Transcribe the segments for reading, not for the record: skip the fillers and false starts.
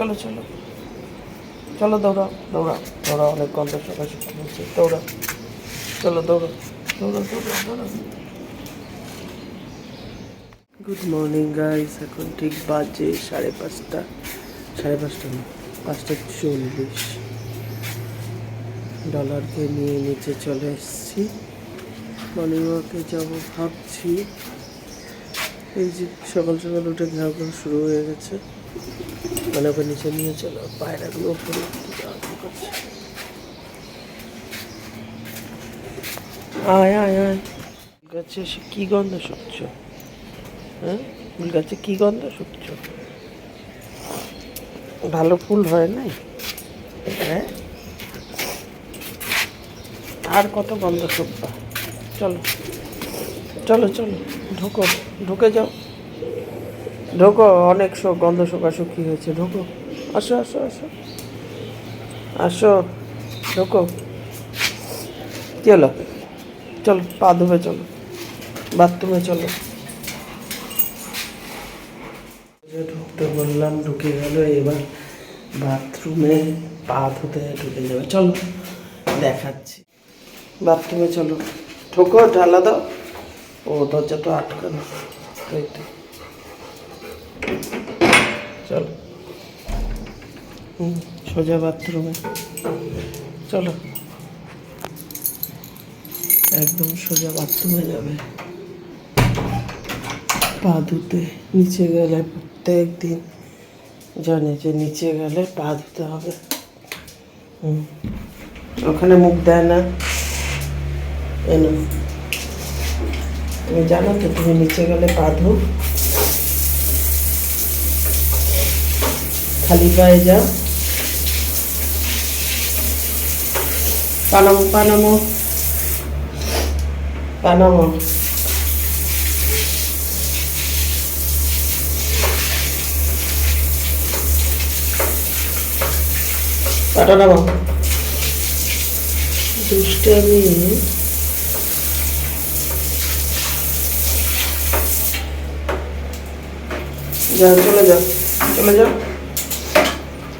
চলো চলো চলো, দৌড়াও দৌড়াও দৌড়াও, অনেক গন্ধ সকাশি হচ্ছে, দৌড়াও চলো, দৌড়াও দৌড়াও দৌড়াও দৌড়াও। গুড মর্নিং গাইস, এখন ঠিক বাজে 5:30, 5:30 না, 5:40। ডলারকে নিয়ে নিচে চলে এসেছি, মর্নিং ওয়াকে যাবো ভাবছি। এই যে সকাল সকাল উঠে ঘাও ঘাও শুরু হয়ে গেছে, মানে ওকে নিচে নিয়ে চলো, পায়রাগুলো ওপরে করছে। আয় আয় আয়, গাছে এসে কী গন্ধ শুকছ? হ্যাঁ, ফুল গাছে কী গন্ধ শুকছ? ভালো ফুল হয় নাই? হ্যাঁ, আর কত গন্ধ শুকবা? চলো চলো চলো, ঢোকো, ঢুকে যাও, ঢোকো, অনেক গন্ধ শুকাশুকি হয়েছে, ঢোকো, আসো আসো আসো আসো, ঢোকো। কী হলো? চলো, পা ধুবে চলো, বাথরুমে চলো। ঢুকতে বললাম, ঢুকে গেল, এবার বাথরুমে পা ধুতে ঢুকে যাবে। চলো দেখাচ্ছি, বাথরুমে চলো, ঢোকো, ঢালা দাও। ও দরজা তো আটকানো, তাই তো। চলো, সোজা বাথরুমে চলো, একদম সোজা বাথরুমে যাবে পা ধুতে। নিচে গেলে প্রত্যেক দিন জানে যে নিচে গেলে পা ধুতে হবে। ওখানে মুখ দেয় না, এনো, তুমি জানো তো, তুমি নিচে গেলে পা ধো, খালি পায়ে যাও। পানামো পানামো পানামো, পাটা নামো, দুষ্টামি। যাও, চলে যাও, চলে যাও,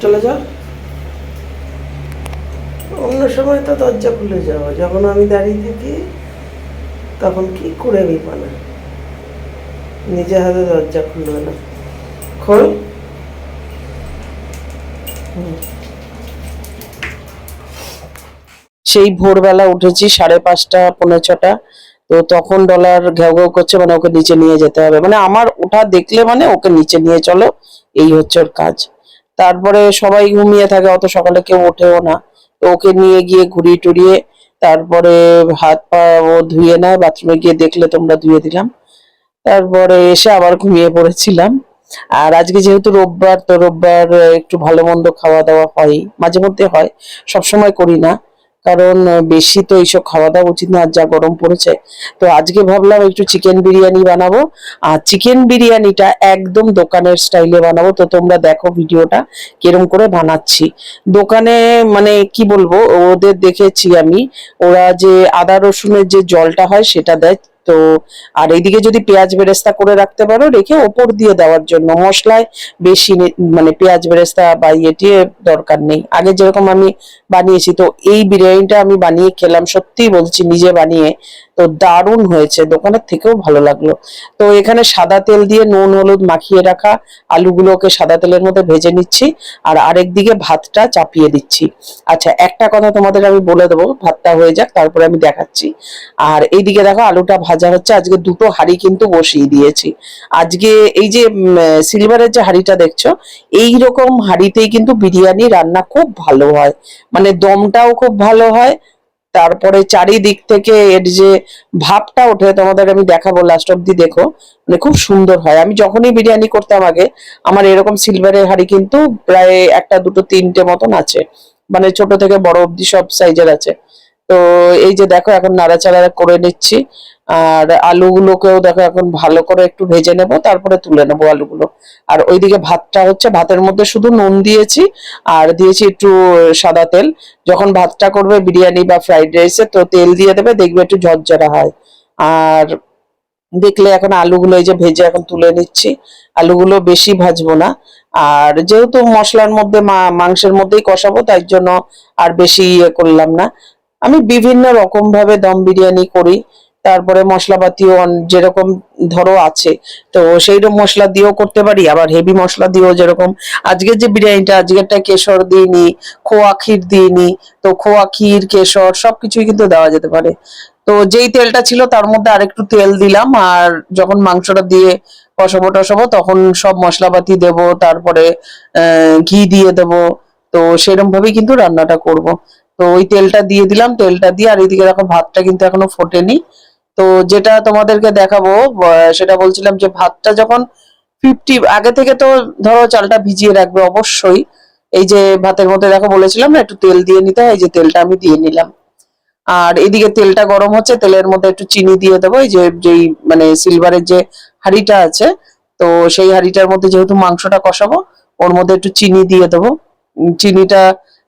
চলে যাও। অন্য সময় তো দরজা খুলে যাওয়া, যখন আমি দাঁড়িয়ে থাকি তখন কি করে বিপানা, নিজে হাতে দরজা খুলবে না, খোল। সেই ভোরবেলা উঠেছি 5:30, 5:45, তো তখন ডলার ঘেউ ঘেউ করছে, মানে ওকে নিচে নিয়ে যেতে হবে, মানে আমার ওঠা দেখলে মানে ওকে নিচে নিয়ে চলো, এই হচ্ছে ওর কাজ। তারপরে সবাই ঘুমিয়ে থাকে, অত সকালে কেউ ওঠেও না, তো ওকে নিয়ে গিয়ে ঘুরিয়ে টুরিয়ে তারপরে হাত পা ও ধুয়ে নেয়, বাথরুমে গিয়ে দেখলে তোমরা ধুয়ে দিলাম, তারপরে এসে আবার ঘুমিয়ে পড়েছিলাম। আর আজকে যেহেতু রোববার, তো রোববার একটু ভালো মন্দ খাওয়া দাওয়া হয়, মাঝে মধ্যে হয়, সবসময় করি না, কারণ বেশি তো এইসব খাওয়া দাওয়া উচিত না, আর যা গরম পড়েছে। তো আজকে ভাবলাম একটু চিকেন বিরিয়ানি বানাবো, আর চিকেন বিরিয়ানিটা একদম দোকানের স্টাইলে বানাবো। তো তোমরা দেখো ভিডিওটা কিরম করে বানাচ্ছি। দোকানে মানে কি বলবো, ওদের দেখেছি আমি, ওরা যে আদা রসুনের যে জলটা হয় সেটা দেয়, তো আর এইদিকে যদি পেঁয়াজ বেরেস্তা করে রাখতে পারো, রেখে ওপর দিয়ে দেওয়ার জন্য, মশলায় বেশি মানে পেঁয়াজ বেরেস্তা বা ইয়ে দরকার নেই। আগে যেরকম আমি বানিয়েছি, তো এই বিরিয়ানিটা আমি বানিয়ে খেলাম, সত্যি বলছি, নিজে বানিয়ে, তো দারুণ হয়েছে, দোকানের থেকেও ভালো লাগলো। তো এখানে সাদা তেল দিয়ে নুন হলুদ মাখিয়ে রাখা আলুগুলোকে সাদা তেলের মধ্যে ভেজে নিচ্ছি, আর আরেক দিকে ভাতটা চাপিয়ে দিচ্ছি। আচ্ছা, একটা কথা তোমাদের আমি বলে দেবো, ভাতটা হয়ে যাক তারপরে আমি দেখাচ্ছি। আর এইদিকে দেখো আলুটা ভাজা হচ্ছে, আজকে দুটো হাঁড়ি কিন্তু বসিয়ে দিয়েছি। আজকে এই যে সিলভারের যে হাঁড়িটা দেখছো, এইরকম হাঁড়িতেই কিন্তু বিরিয়ানি রান্না খুব ভালো হয়, মানে দমটাও খুব ভালো হয়, তারপরে চারিদিক থেকে এর যে ভাবটা ওঠে, তোমাদের আমি দেখাবো, লাস্ট অব্দি দেখো, মানে খুব সুন্দর হয়। আমি যখনই বিরিয়ানি করতাম আগে, আমার এরকম সিলভারের হাঁড়ি কিন্তু প্রায় একটা দুটো তিনটে মতন আছে, মানে ছোট থেকে বড় অব্দি সব সাইজের আছে। তো এই যে দেখো এখন নাড়াচাড়া করে নিচ্ছি, আর আলুগুলোকেও দেখো এখন ভালো করে একটু ভেজে নেব, তারপরে তুলে নেবো আলুগুলো। আর ওইদিকে ভাতটা হচ্ছে, ভাতের মধ্যে শুধু নুন দিয়েছি আর দিয়েছি একটু সাদা তেল। যখন ভাতটা করবে বিরিয়ানি বা ফ্রাইড রাইসে, তো তেল দিয়ে দেবে, দেখবে একটু ঝরঝরা হয়। আর দেখলে এখন আলুগুলো এই যে ভেজে এখন তুলে নিচ্ছি। আলুগুলো বেশি ভাজবো না, আর যেহেতু মশলার মধ্যে মাংসের মধ্যেই কষাবো তাই জন্য আর বেশি ইয়ে করলাম না। আমি বিভিন্ন রকম ভাবে দম বিরিয়ানি করি, তারপরে মশলাপাতিও যেরকম ধরো আছে, তো সেইরকম মশলা দিয়েও করতে পারি, আবার হেভি মশলা দিয়েও, যেরকম আজকের যে বিরিয়ানিটা, আজকেরটা কেশর দিইনি, খোয়া ক্ষীর দিইনি, তো খোয়া ক্ষীর কেশর সবকিছুই কিন্তু দেওয়া যেতে পারে। তো যেই তেলটা ছিল তার মধ্যে আরেকটু তেল দিলাম, আর যখন মাংসটা দিয়ে কষাবো টসাবো তখন সব মশলাপাতি দেব, তারপরে ঘি দিয়ে দেব। তো সেরকম ভাবেই কিন্তু রান্নাটা করব। তো ওই তেলটা দিয়ে দিলাম, তেলটা দিয়ে, আর এদিকে দেখো ভাতটা কিন্তু এখনো ফোটেনি। তো যেটা তোমাদেরকে দেখাবো, সেটা বলছিলাম যে ভাতটা যখন 50, আগে থেকে তো ধরো চালটা ভিজিয়ে রাখবে অবশ্যই। এই যে ভাতের মধ্যে দেখো বলেছিলাম না একটু তেল দিয়ে নিতে হয়, এই যে তেলটা আমি দিয়ে নিলাম। আর এদিকে তেলটা গরম হচ্ছে, তেলের মধ্যে একটু চিনি দিয়ে দেবো, এই যে যেই মানে সিলভারের যে হাঁড়িটা আছে, তো সেই হাঁড়িটার মধ্যে যেহেতু মাংসটা কষাবো, ওর মধ্যে একটু চিনি দিয়ে দেবো। চিনিটা,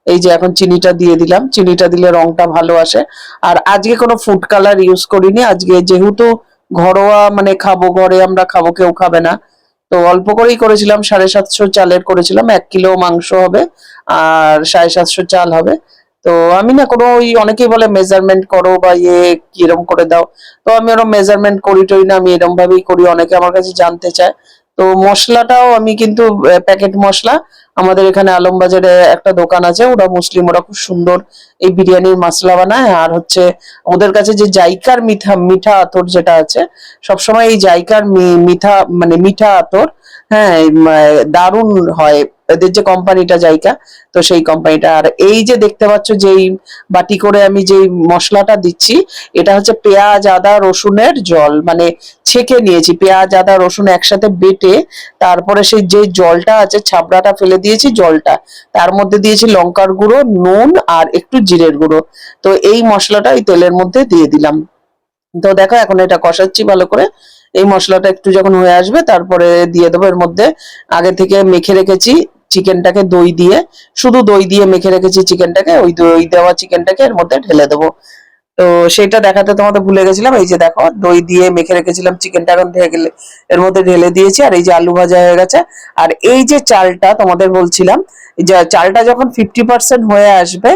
এই যে এখন চিনিটা দিয়ে দিলাম, চিনিটা দিলে রংটা ভালো আসে। আর আজকে কোনো ফুড কালার ইউজ করিনি, আজকে যেহেতু ঘরোয়া মানে খাবো, ঘরে আমরা খাবো, কেউ খাবে না, তো অল্প করেই করেছিলাম। 750 চালের করেছিলাম, 1 কিলো মাংস হবে আর 750 চাল হবে। তো আমি না কোনো, ওই অনেকেই বলে মেজারমেন্ট করো বা ইয়ে কিরম করে দাও, তো আমি ওরকম মেজারমেন্ট করি টরি না, আমি এরম ভাবেই করি, অনেকে আমার কাছে জানতে চায়। তো মশলাটাও আমি কিন্তু প্যাকেট মশলা, আমাদের এখানে আলমবাজারে একটা দোকান আছে, ওরা মুসলিম, ওরা খুব সুন্দর এই বিরিয়ানির মশলা বানায়। আর হচ্ছে ওদের কাছে যে জাইকার মিঠা মিঠা আতর যেটা আছে, সবসময় এই জাইকার মিঠা মানে মিঠা আতর, হ্যাঁ, দারুণ হয় এদের যে কোম্পানিটা জাইকা, তো সেই কোম্পানিটা। আর এই যে দেখতে পাচ্ছ যেই বাটি করে আমি যেই মশলাটা দিচ্ছি, এটা হচ্ছে পেঁয়াজ আদা রসুনের জল, মানে ছেঁকে নিয়েছি পেঁয়াজ আদা রসুন একসাথে বেটে, তারপরে সেই যে জলটা আছে ছাবড়াটা ফেলে দিয়েছি জলটা, তার মধ্যে দিয়েছি লঙ্কার গুঁড়ো, নুন আর একটু জিরের গুঁড়ো। তো এই মশলাটা এই তেলের মধ্যে দিয়ে দিলাম। তো দেখো এখন এটা কষাচ্ছি ভালো করে। এই মশলাটা একটু যখন হয়ে আসবে তারপরে দিয়ে দেবো এর মধ্যে আগে থেকে মেখে রেখেছি চিকেনটাকে, দই দিয়ে, শুধু দই দিয়ে মেখে রেখেছি চিকেনটাকে, ওই দই দেওয়া চিকেনটাকে এর মধ্যে ঢেলে দেবো। তো সেটা দেখাতে তোমাদের ভুলে গেছিলাম, এই যে দেখো দই দিয়ে মেখে রেখেছিলাম চিকেনটা, এখন ঢেলে এর মধ্যে ঢেলে দিয়েছি। আর এই যে আলু ভাজা হয়ে গেছে। আর এই যে চালটা তোমাদের বলছিলাম, যে চালটা যখন 50% হয়ে আসবে,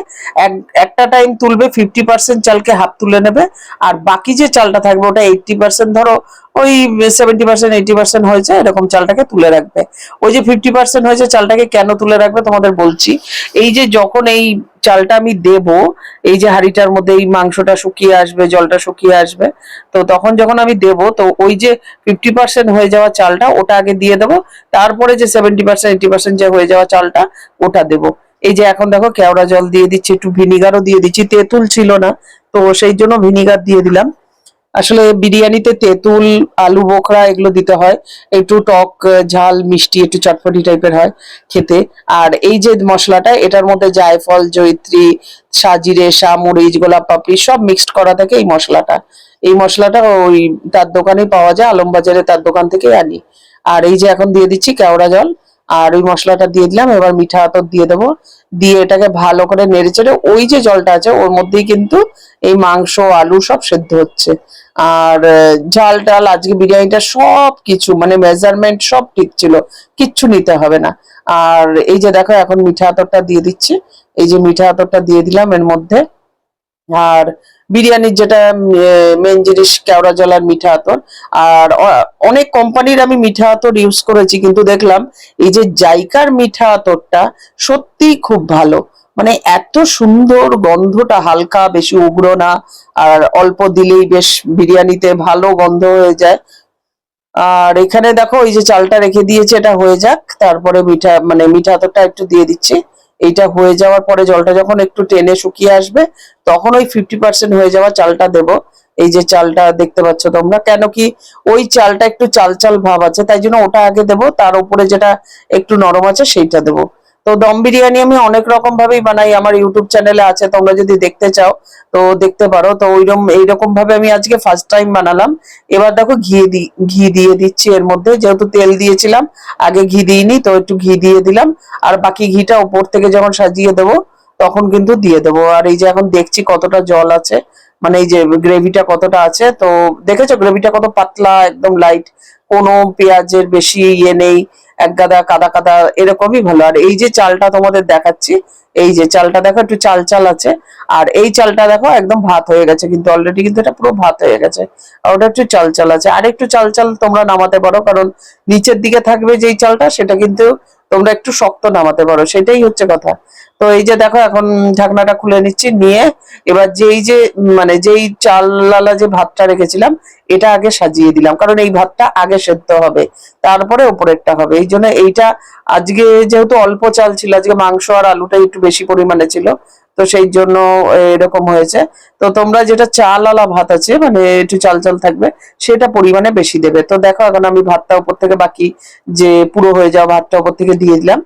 একটা টাইম তুলবে, 50% চালকে হাফ তুলে নেবে, আর বাকি যে চালটা থাকবে ওটা 80%, ধরো ওই 70% 80% হয়েছে এরকম চালটাকে তুলে রাখবে। ওই যে 50% হয়েছে চালটাকে কেন তুলে রাখবে তোমাদের বলছি। এই যে যখন এই চালটা আমি দেব, এই যে হাঁড়িটার মধ্যে এই মাংসটা শুকিয়ে আসবে, জলটা শুকিয়ে আসবে, তো তখন যখন আমি দেব, তো ওই যে 50% হয়ে যাওয়া চালটা ওটা আগে দিয়ে দেবো, তারপরে যে 70% 80% যে হয়ে যাওয়া চালটা ওটা দেবো। এই যে এখন দেখো কেওড়া জল দিয়ে দিচ্ছি, একটু ভিনিগারও দিয়ে দিচ্ছি, তেঁতুল ছিল না তো সেই জন্য ভিনিগার দিয়ে দিলাম। আসলে বিরিয়ানিতে তেঁতুল, আলু বোখরা এগুলো দিতে হয়, একটু টক ঝাল মিষ্টি একটু চটপটি টাইপের হয় খেতে। আর এই যে মশলাটা, এটার মধ্যে জায়ফল, জয়িত্রী, সাজিরে, মরিচ, গোলাপ পাপড়ি সব মিক্সড করা থাকে এই মশলাটা। এই মশলাটা ওই তার দোকানেই পাওয়া যায়, আলমবাজারে তার দোকান থেকে আনি। আর এই যে এখন দিয়ে দিচ্ছি কেওড়া জল, আর ওই মশলাটা দিয়ে দিলাম, এবার মিঠা আতর দিয়ে দেবো, দিয়ে এটাকে ভালো করে নেড়ে চেড়ে, ওই যে জলটা আছে ওর মধ্যেই কিন্তু এই মাংস আলু সব সেদ্ধ হচ্ছে। আর ঝাল টাল আজকে বিরিয়ানিটা সব কিছু মানে মেজারমেন্ট সব ঠিক ছিল, কিচ্ছু নিতে হবে না। আর এই যে দেখো এখন মিঠা আতরটা দিয়ে দিচ্ছি, এই যে মিঠা আতরটা দিয়ে দিলাম এর মধ্যে। আর বিরিয়ানির যেটা মেন জিনিস কেওড়া জল আর মিঠা আতর। আর অনেক কোম্পানির আমি মিঠা আতর ইউজ করেছি, কিন্তু দেখলাম এই যে জাইকার মিঠা আতরটা সত্যি খুব ভালো, মানে এত সুন্দর গন্ধটা, হালকা, বেশি উগ্র না, আর অল্প দিলেই বেশ বিরিয়ানিতে ভালো গন্ধ হয়ে যায়। আর এখানে দেখো এই যে চালটা রেখে দিয়েছে, এটা হয়ে যাক, তারপরে মিঠা আতরটা একটু দিয়ে দিচ্ছি। এইটা হয়ে যাওয়ার পরে জলটা যখন একটু টেনে শুকিয়ে আসবে, তখন ওই 50% হয়ে যাওয়া চালটা দেব। এই যে চালটা দেখতে পাচ্ছ তোমরা, কেন কি ওই চালটা একটু চাল চাল ভাব আছে, তাই জন্য ওটা আগে দেবো, তার উপরে যেটা একটু নরম আছে সেইটা দেবো। তো দম বিরিয়ানি আমি অনেক রকম ভাবেই বানাই, আমার ইউটিউব চ্যানেলে আছে, তোমরা যদি দেখতে চাও তো দেখতে পারো। তো এইরকম ভাবে আমি আজকে ফার্স্ট টাইম বানালাম। এবার দেখো ঘি দিয়ে দিচ্ছি এর মধ্যে, যেহেতু তেল দিয়েছিলাম, আগে ঘি দিইনি, তো একটু ঘি দিয়ে দিলাম। আর বাকি ঘিটা উপর থেকে যখন সাজিয়ে দেবো তখন কিন্তু দিয়ে দেবো। আর এই যে এখন দেখছি কতটা জল আছে, মানে এই যে গ্রেভিটা কতটা আছে, তো দেখেছো গ্রেভিটা কত পাতলা, একদম লাইট, কোনো পেঁয়াজের বেশি ইয়ে নেই, এক গাদা কাদা কাদা, এরকমই ভালো। আর এই যে চালটা তোমাদের দেখাচ্ছি, এই যে চালটা দেখো একটু চাল চাল আছে, আর এই চালটা দেখো একদম ভাত হয়ে গেছে, কিন্তু অলরেডি কিন্তু এটা পুরো ভাত হয়ে গেছে, আর ওটা একটু চাল চাল আছে। আর একটু চাল চাল তোমরা নামাতে পারো, কারণ নিচের দিকে থাকবে যেই চালটা সেটা কিন্তু তোমরা একটু শক্ত নামাতে পারো, সেটাই হচ্ছে কথা। তো এই যে দেখো এখন ঢাকনাটা খুলে নিচ্ছি, নিয়ে এবার যেই যে মানে যেই চালওয়ালা যে ভাতটা রেখেছিলাম এটা আগে সাজিয়ে দিলাম, কারণ এই ভাতটা আগে সেদ্ধ হবে, তারপরে ওপরেরটা হবে। এই জন্য এইটা আজকে যেহেতু অল্প চাল ছিল, আজকে মাংস আর আলুটা একটু বেশি পরিমাণে ছিল, তো সেই জন্য এরকম হয়েছে। তো তোমরা যেটা চালওয়ালা ভাত আছে, মানে একটু চাল চাল থাকবে, সেটা পরিমাণে বেশি দেবে। তো দেখো এখন আমি ভাতটা উপর থেকে বাকি যে পুরো হয়ে যাওয়া ভাতটা উপর থেকে দিয়ে দিলাম।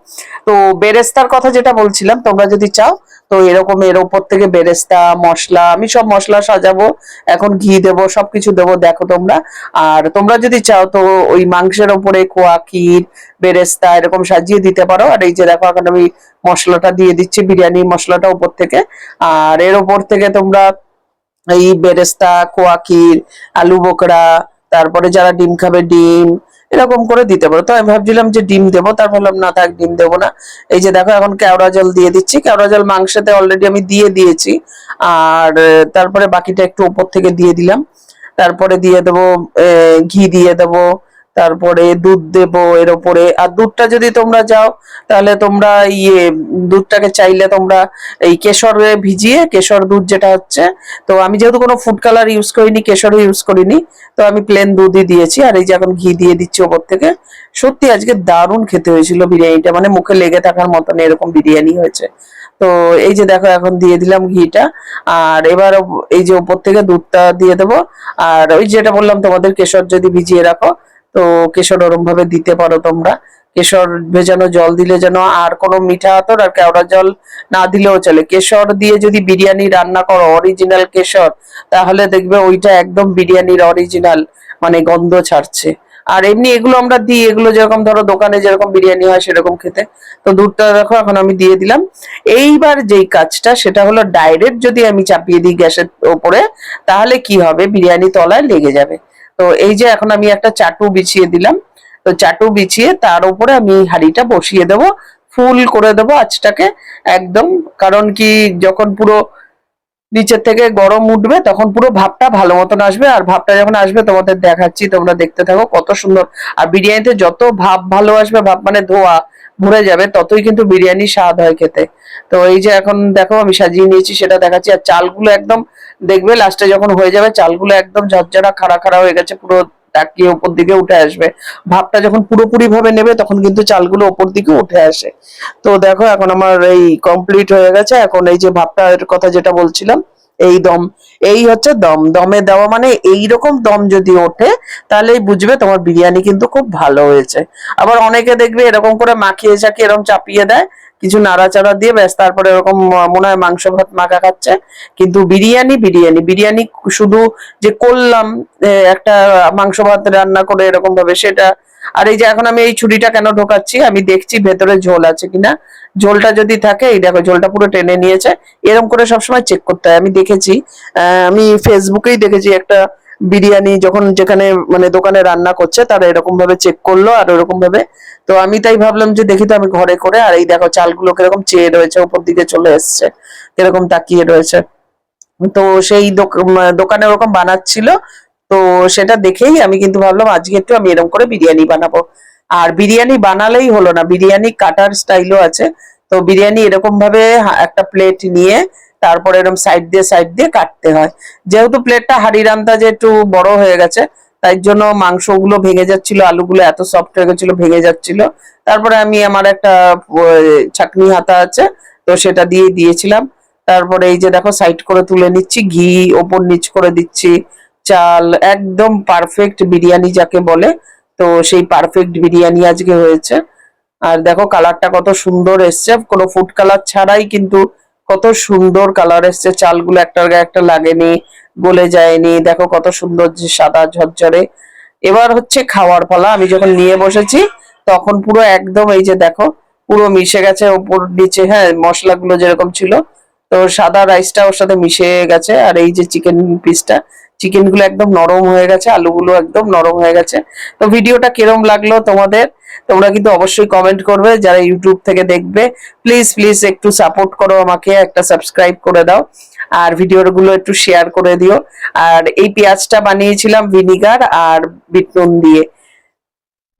তো বেরেস্তার কথা যেটা বলছিলাম, তোমরা যদি চাও তো এরকম এর উপর থেকে বেরেস্তা মশলা, আমি সব মশলা সাজাবো, এখন ঘি দেবো, সবকিছু দেবো, দেখো তোমরা। আর তোমরা যদি চাও তো ওই মাংসের ওপরে খোয়া ক্ষীর, বেরেস্তা এরকম সাজিয়ে দিতে পারো। আর এই যে দেখো এখন আমি মশলাটা দিয়ে দিচ্ছি, বিরিয়ানি মশলাটা উপর থেকে, আর এর উপর থেকে তোমরা এই বেরেস্তা, খোয়া ক্ষীর, আলু বোখরা, তারপরে যারা ডিম খাবে ডিম, এরকম করে দিতে পারো। তো আমি ভাবছিলাম যে ডিম দেবো, তার ভাবলাম না থাক, ডিম দেবো না। এই যে দেখো এখন কেওড়া জল দিয়ে দিচ্ছি, কেওড়া জল মাংসতে অলরেডি আমি দিয়ে দিয়েছি, আর তারপরে বাকিটা একটু উপর থেকে দিয়ে দিলাম। তারপরে দিয়ে দেবো ঘি দিয়ে দেবো, তারপরে দুধ দেবো এর ওপরে। আর দুধটা যদি তোমরা যাও তাহলে তোমরা দুধটাকে চাইলে তোমরা এই কেশরে ভিজিয়ে, কেশর দুধ যেটা হচ্ছে, তো আমি যেহেতু কোনো ফুড কালার ইউজ করিনি, কেশরও ইউজ করিনি, তো আমি প্লেন দুধই দিয়েছি। আর এই যে এখন ঘি দিয়ে দিচ্ছি ওপর থেকে। সত্যি আজকে দারুণ খেতে হয়েছিল বিরিয়ানিটা, মানে মুখে লেগে থাকার মতন এরকম বিরিয়ানি হয়েছে। তো এই যে দেখো এখন দিয়ে দিলাম ঘিটা, আর এবার এই যে উপর থেকে দুধটা দিয়ে দেবো। আর ওই যেটা বললাম তোমাদের, কেশর যদি ভিজিয়ে রাখো তো কেশর ওরম ভাবে দিতে পারো তোমরা। কেশর ভেজানো জল দিলে যেন, আর কোনো মিঠা আতর আর কেওড়া জল না দিলেও চলে, কেশর দিয়ে যদি বিরিয়ানি রান্না করো অরিজিনাল কেশর, তাহলে দেখবে ওইটা একদম বিরিয়ানির অরিজিনাল মানে গন্ধ ছাড়ছে। আর এমনি এগুলো আমরা দিই, এগুলো যেরকম ধরো দোকানে যেরকম বিরিয়ানি হয় সেরকম খেতে। তো দুধটা দেখো এখন আমি দিয়ে দিলাম। এইবার যেই কাজটা সেটা হলো, ডাইরেক্ট যদি আমি চাপিয়ে দিই গ্যাসের ওপরে, তাহলে কি হবে, বিরিয়ানি তলায় লেগে যাবে। তো এই যে এখন আমি একটা চাটু বিছিয়ে দিলাম, তো চাটু বিছিয়ে তার উপরে আমি হাঁড়িটা বসিয়ে দেবো, ফুল করে দেবো আঁচটাকে একদম। কারণ কি, যখন পুরো নিচের থেকে গরম উঠবে তখন পুরো ভাপটা ভালো মতন আসবে, আর ভাপটা যখন আসবে তোমাদের দেখাচ্ছি, তোমরা দেখতে থাকো কত সুন্দর। আর বিরিয়ানিতে যত ভাপ ভালো আসবে, ভাপ মানে ধোয়া ভরে যাবে, ততই কিন্তু বিরিয়ানি স্বাদ হয় খেতে। তো এই যে এখন দেখো আমি সাজিয়ে নিয়েছি সেটা দেখাচ্ছি। আর চালগুলো একদম দেখবে লাস্টে যখন হয়ে যাবে, চালগুলো একদম ঝরঝরা খাড়া খাড়া হয়ে গেছে, পুরো তাকিয়ে উপর দিকে উঠে আসবে। ভাপটা যখন পুরোপুরি ভাবে নেবে তখন কিন্তু চালগুলো উপর দিকে উঠে আসে। তো দেখো এখন আমার এই কমপ্লিট হয়ে গেছে। এখন এই যে ভাপটার কথা যেটা বলছিলাম, এই দম, এই হচ্ছে দম। দমে দেওয়া মানে এইরকম দম যদি ওঠে, তাহলেই বুঝবে তোমার বিরিয়ানি কিন্তু খুব ভালো হয়েছে। আবার অনেকে দেখবে এরকম করে মাখিয়ে চাকিয়ে এরকম চাপিয়ে দেয়, কিছু নাড়াচাড়া দিয়ে ব্যাস, তারপরে এরকম মনে হয় মাংস ভাত মাখা খাচ্ছে। কিন্তু বিরিয়ানি বিরিয়ানি বিরিয়ানি শুধু যে করলাম একটা মাংস ভাত রান্না করে এরকম ভাবে সেটা। আর এই যে এখন আমি এই ছুরিটা কেন ঢোকাচ্ছি, আমি দেখছি ভেতরে ঝোল আছে কিনা। ঝোলটা যদি থাকে, এই দেখো ঝোলটা পুরো টেনে নিয়েছে, এরকম করে সবসময় চেক করতে হয়। আমি দেখেছি, আমি ফেসবুকেই দেখেছি একটা বিরিয়ানি যখন যেখানে মানে দোকানে রান্না করছে, তারা এরকম ভাবে চেক করলো আর ওরকম ভাবে। তো আমি তাই ভাবলাম যে দেখি তো আমি ঘরে করে। আর এই দেখো চালগুলো কিরকম চেয়ে রয়েছে, উপর দিকে চলে এসছে, কিরকম তাকিয়ে রয়েছে। তো সেই দোকানে ওরকম বানাচ্ছিল, তো সেটা দেখেই আমি কিন্তু ভাবলাম আজকে একটু আমি এরকম করে বিরিয়ানি বানাবো। আর বিরিয়ানি বানালেই হলো না, বিরিয়ানি কাটার স্টাইলও আছে। তো বিরিয়ানি এরকম ভাবে একটা প্লেট নিয়ে তারপরে এরকম সাইড দিয়ে কাটতে হয়। যেহেতু প্লেটটা হাঁড়ির আন্দাজে একটু বড় হয়ে গেছে, তাই জন্য মাংসগুলো ভেঙে যাচ্ছিল, আলুগুলো এত সফট হয়ে গেছিল ভেঙে যাচ্ছিল। তারপরে আমি আমার একটা ছাঁকনি হাতা আছে, তো সেটা দিয়ে দিয়েছিলাম। তারপরে এই যে দেখো সাইড করে তুলে নিচ্ছি, ঘি ওপর নিচ করে দিচ্ছি। চাল একদম পারফেক্ট বিরিয়ানি যাকে বলে, তো সেই পারফেক্ট বিরিয়ানি আজকে হয়েছে। আর দেখো কালারটা কত সুন্দর এসছে, কোনো ফুড কালার ছাড়াই কিন্তু কত সুন্দর কালার এসছে। চালগুলো একটার গায়ে একটা লাগেনি, গলে যায়নি, দেখো কত সুন্দর যে সাদা ঝরঝরে। এবার হচ্ছে খাওয়ার পালা। আমি যখন নিয়ে বসেছি তখন পুরো একদম এই যে দেখো পুরো মিশে গেছে ওপর নিচে, হ্যাঁ মশলাগুলো যেরকম ছিল তো সাদা রাইসটা ওর সাথে মিশে গেছে, আর এই যে চিকেন পিসটা, চিকেন গুলো একদম নরম হয়ে গেছে, আলুগুলো একদম নরম হয়ে গেছে। তো ভিডিওটা কিরম লাগলো তোমাদের, তোমরা কিন্তু অবশ্যই কমেন্ট করবে, যারা ইউটিউব থেকে দেখবে প্লিজ প্লিজ একটু সাপোর্ট করো আমাকে, একটা সাবস্ক্রাইব করে দাও, আর ভিডিওগুলো একটু শেয়ার করে দিও। আর এই পেঁয়াজটা বানিয়েছিলাম ভিনিগার আর বিট নুন দিয়ে,